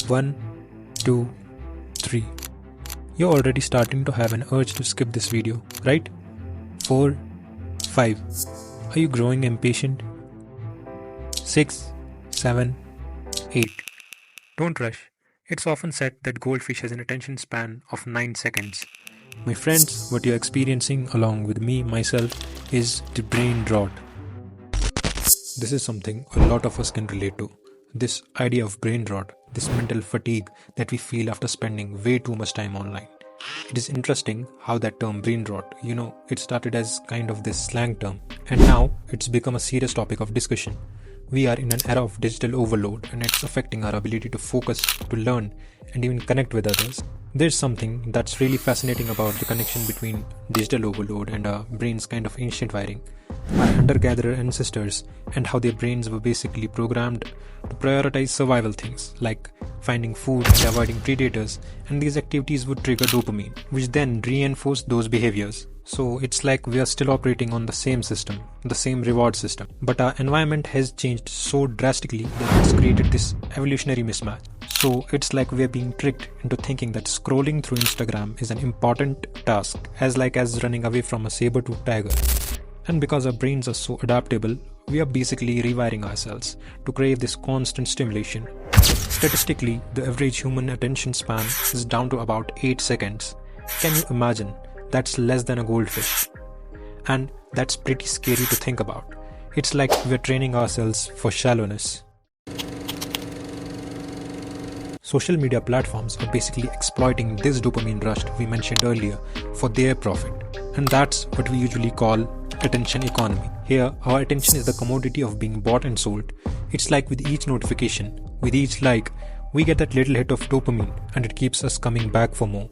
1, 2, 3. You're already starting to have an urge to skip this video, right? 4, 5. Are you growing impatient? 6, 7, 8. Don't rush. It's often said that goldfish has an attention span of 9 seconds. My friends, what you're experiencing along with me, myself, is the brain rot. This is something a lot of us can relate to. This idea of brain rot, this mental fatigue that we feel after spending way too much time online. It is interesting how that term brain rot, it started as kind of this slang term, and now it's become a serious topic of discussion. We are in an era of digital overload and it's affecting our ability to focus, to learn, and even connect with others. There's something that's really fascinating about the connection between digital overload and our brain's kind of ancient wiring. Our hunter-gatherer ancestors and how their brains were basically programmed to prioritize survival things like finding food and avoiding predators, and these activities would trigger dopamine, which then reinforced those behaviors. So it's like we are still operating on the same system, the same reward system. But our environment has changed so drastically that it's created this evolutionary mismatch. So it's like we're being tricked into thinking that scrolling through Instagram is an important task, as running away from a saber-toothed tiger. And because our brains are so adaptable, we are basically rewiring ourselves to crave this constant stimulation. Statistically, the average human attention span is down to about 8 seconds. Can you imagine? That's less than a goldfish. And that's pretty scary to think about. It's like we're training ourselves for shallowness. Social media platforms are basically exploiting this dopamine rush we mentioned earlier for their profit. And that's what we usually call attention economy. Here, our attention is the commodity of being bought and sold. It's like with each notification, with each like, we get that little hit of dopamine and it keeps us coming back for more.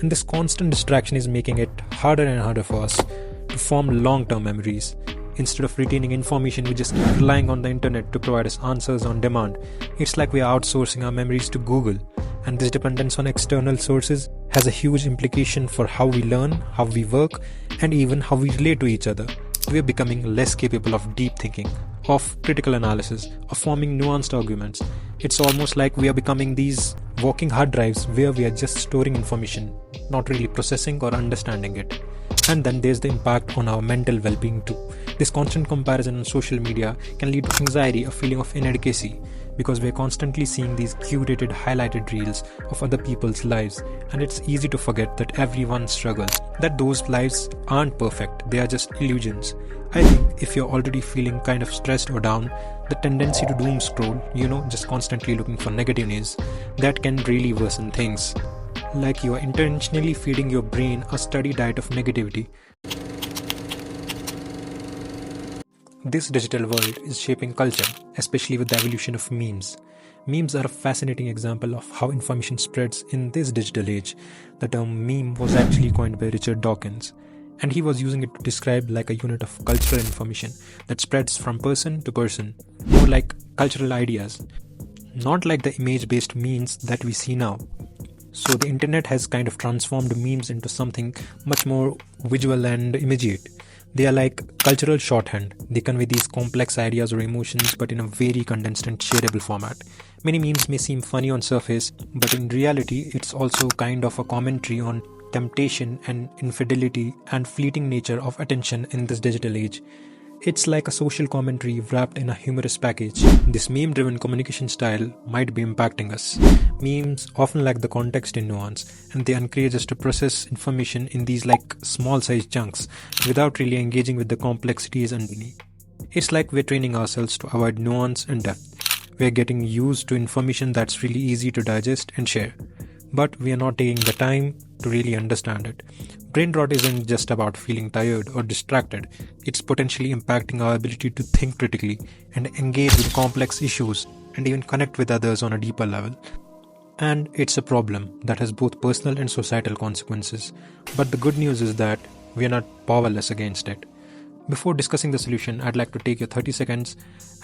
And this constant distraction is making it harder and harder for us to form long-term memories. Instead of retaining information, we just keep relying on the internet to provide us answers on demand. It's like we are outsourcing our memories to Google. And this dependence on external sources has a huge implication for how we learn, how we work, and even how we relate to each other. We are becoming less capable of deep thinking, of critical analysis, of forming nuanced arguments. It's almost like we are becoming these walking hard drives where we are just storing information, not really processing or understanding it. And then there's the impact on our mental well-being too. This constant comparison on social media can lead to anxiety, a feeling of inadequacy, because we're constantly seeing these curated, highlighted reels of other people's lives, and it's easy to forget that everyone struggles, that those lives aren't perfect, they are just illusions. I think if you're already feeling kind of stressed or down, the tendency to doom scroll, just constantly looking for negative news, that can really worsen things. Like you are intentionally feeding your brain a steady diet of negativity. This digital world is shaping culture, especially with the evolution of memes. Memes are a fascinating example of how information spreads in this digital age. The term meme was actually coined by Richard Dawkins, and he was using it to describe like a unit of cultural information that spreads from person to person, more like cultural ideas, not like the image-based memes that we see now. So the internet has kind of transformed memes into something much more visual and immediate. They are like cultural shorthand. They convey these complex ideas or emotions but in a very condensed and shareable format. Many memes may seem funny on surface, but in reality it's also kind of a commentary on temptation and infidelity and fleeting nature of attention in this digital age. It's like a social commentary wrapped in a humorous package. This meme-driven communication style might be impacting us. Memes often lack the context and nuance, and they encourage us to process information in these like small-sized chunks without really engaging with the complexities underneath. It's like we're training ourselves to avoid nuance and depth. We're getting used to information that's really easy to digest and share, but we are not taking the time to really understand it. Brain rot isn't just about feeling tired or distracted. It's potentially impacting our ability to think critically and engage with complex issues and even connect with others on a deeper level. And it's a problem that has both personal and societal consequences. But the good news is that we are not powerless against it. Before discussing the solution, I'd like to take your 30 seconds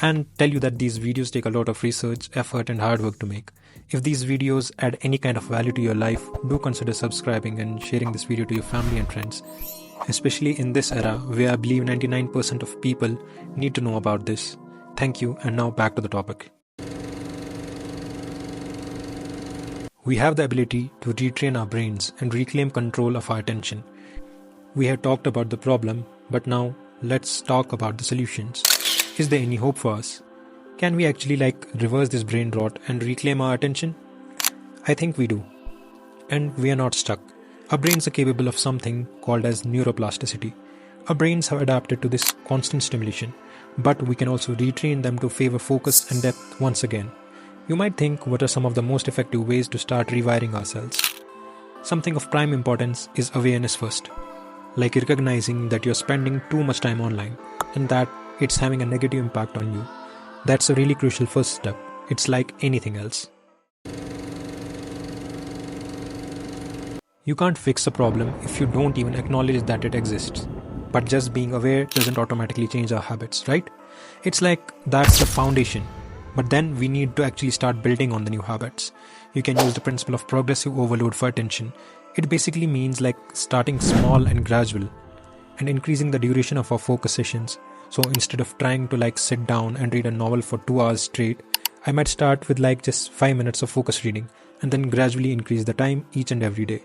and tell you that these videos take a lot of research, effort and hard work to make. If these videos add any kind of value to your life, do consider subscribing and sharing this video to your family and friends. Especially in this era where I believe 99% of people need to know about this. Thank you, and now back to the topic. We have the ability to retrain our brains and reclaim control of our attention. We have talked about the problem, but now let's talk about the solutions. Is there any hope for us? Can we actually reverse this brain rot and reclaim our attention? I think we do. And we are not stuck. Our brains are capable of something called as neuroplasticity. Our brains have adapted to this constant stimulation, but we can also retrain them to favor focus and depth once again. You might think, what are some of the most effective ways to start rewiring ourselves? Something of prime importance is awareness first. Like recognizing that you're spending too much time online and that it's having a negative impact on you. That's a really crucial first step. It's like anything else. You can't fix a problem if you don't even acknowledge that it exists. But just being aware doesn't automatically change our habits, right? It's like that's the foundation. But then we need to actually start building on the new habits. You can use the principle of progressive overload for attention. It basically means starting small and gradual and increasing the duration of our focus sessions. So instead of trying to sit down and read a novel for 2 hours straight, I might start with just 5 minutes of focus reading and then gradually increase the time each and every day.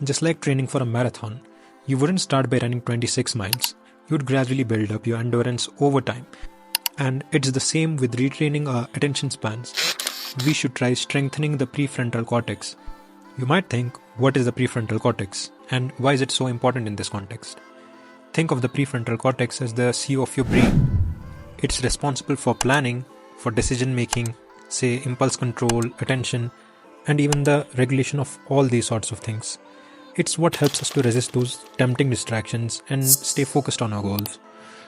Just like training for a marathon, you wouldn't start by running 26 miles. You'd gradually build up your endurance over time. And it's the same with retraining our attention spans. We should try strengthening the prefrontal cortex. You might think, what is the prefrontal cortex? And why is it so important in this context? Think of the prefrontal cortex as the CEO of your brain. It's responsible for planning, for decision making, say impulse control, attention, and even the regulation of all these sorts of things. It's what helps us to resist those tempting distractions and stay focused on our goals.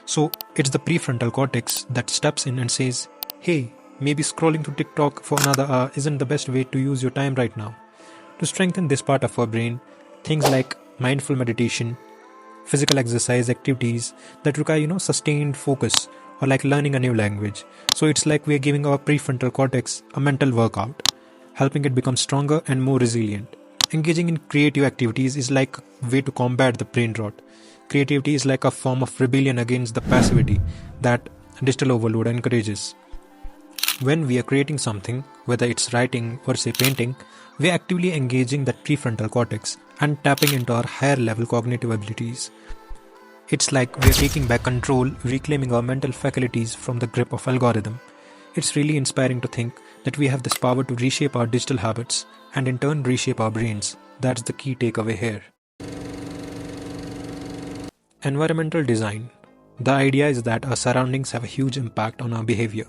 So it's the prefrontal cortex that steps in and says, hey, maybe scrolling through TikTok for another hour isn't the best way to use your time right now. To strengthen this part of our brain, things like mindful meditation, physical exercise activities that require, sustained focus, or learning a new language. So it's like we're giving our prefrontal cortex a mental workout, helping it become stronger and more resilient. Engaging in creative activities is like a way to combat the brain rot. Creativity is like a form of rebellion against the passivity that digital overload encourages. When we are creating something, whether it's writing or say painting, we are actively engaging that prefrontal cortex and tapping into our higher level cognitive abilities. It's like we are taking back control, reclaiming our mental faculties from the grip of algorithm. It's really inspiring to think that we have this power to reshape our digital habits and in turn reshape our brains. That's the key takeaway here. Environmental design. The idea is that our surroundings have a huge impact on our behavior.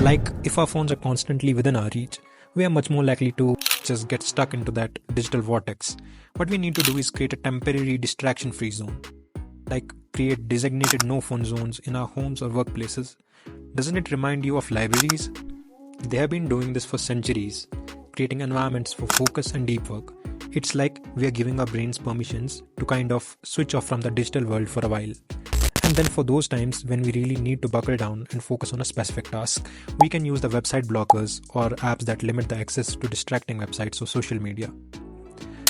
Like if our phones are constantly within our reach, we are much more likely to just get stuck into that digital vortex. What we need to do is create a temporary distraction-free zone. Like create designated no-phone zones in our homes or workplaces. Doesn't it remind you of libraries? They have been doing this for centuries, creating environments for focus and deep work. It's like we are giving our brains permissions to kind of switch off from the digital world for a while. And then for those times when we really need to buckle down and focus on a specific task, we can use the website blockers or apps that limit the access to distracting websites or social media.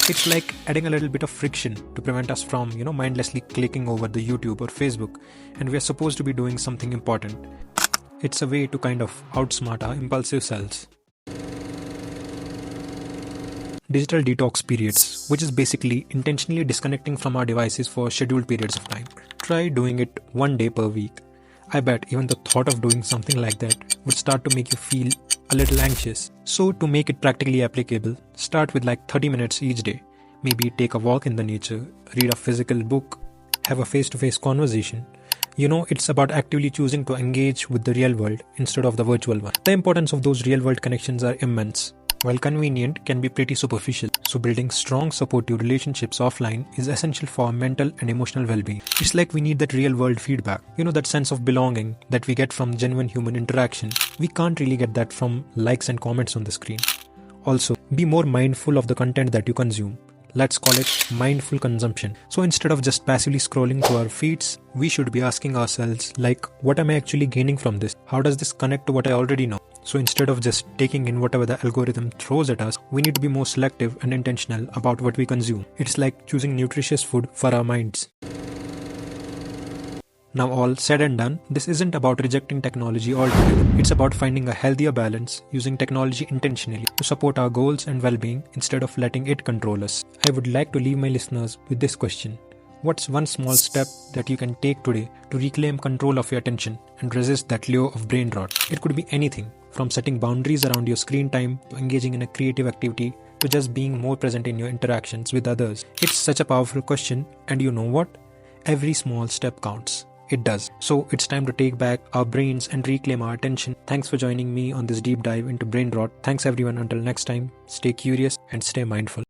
It's like adding a little bit of friction to prevent us from, mindlessly clicking over the YouTube or Facebook, and we are supposed to be doing something important. It's a way to kind of outsmart our impulsive selves. Digital detox periods, which is basically intentionally disconnecting from our devices for scheduled periods of time. Try doing it 1 day per week. I bet even the thought of doing something like that would start to make you feel a little anxious. So to make it practically applicable, start with 30 minutes each day. Maybe take a walk in the nature, read a physical book, have a face-to-face conversation. It's about actively choosing to engage with the real world instead of the virtual one. The importance of those real-world connections are immense. While convenient, can be pretty superficial. So building strong, supportive relationships offline is essential for our mental and emotional well-being. It's like we need that real-world feedback. That sense of belonging that we get from genuine human interaction. We can't really get that from likes and comments on the screen. Also, be more mindful of the content that you consume. Let's call it mindful consumption. So instead of just passively scrolling through our feeds, we should be asking ourselves what am I actually gaining from this? How does this connect to what I already know? So instead of just taking in whatever the algorithm throws at us, we need to be more selective and intentional about what we consume. It's like choosing nutritious food for our minds. Now, all said and done, this isn't about rejecting technology altogether. It's about finding a healthier balance, using technology intentionally to support our goals and well-being instead of letting it control us. I would like to leave my listeners with this question. What's one small step that you can take today to reclaim control of your attention and resist that lure of brain rot? It could be anything, from setting boundaries around your screen time to engaging in a creative activity to just being more present in your interactions with others. It's such a powerful question, and you know what? Every small step counts. It does. So it's time to take back our brains and reclaim our attention. Thanks for joining me on this deep dive into brain rot. Thanks everyone. Until next time, stay curious and stay mindful.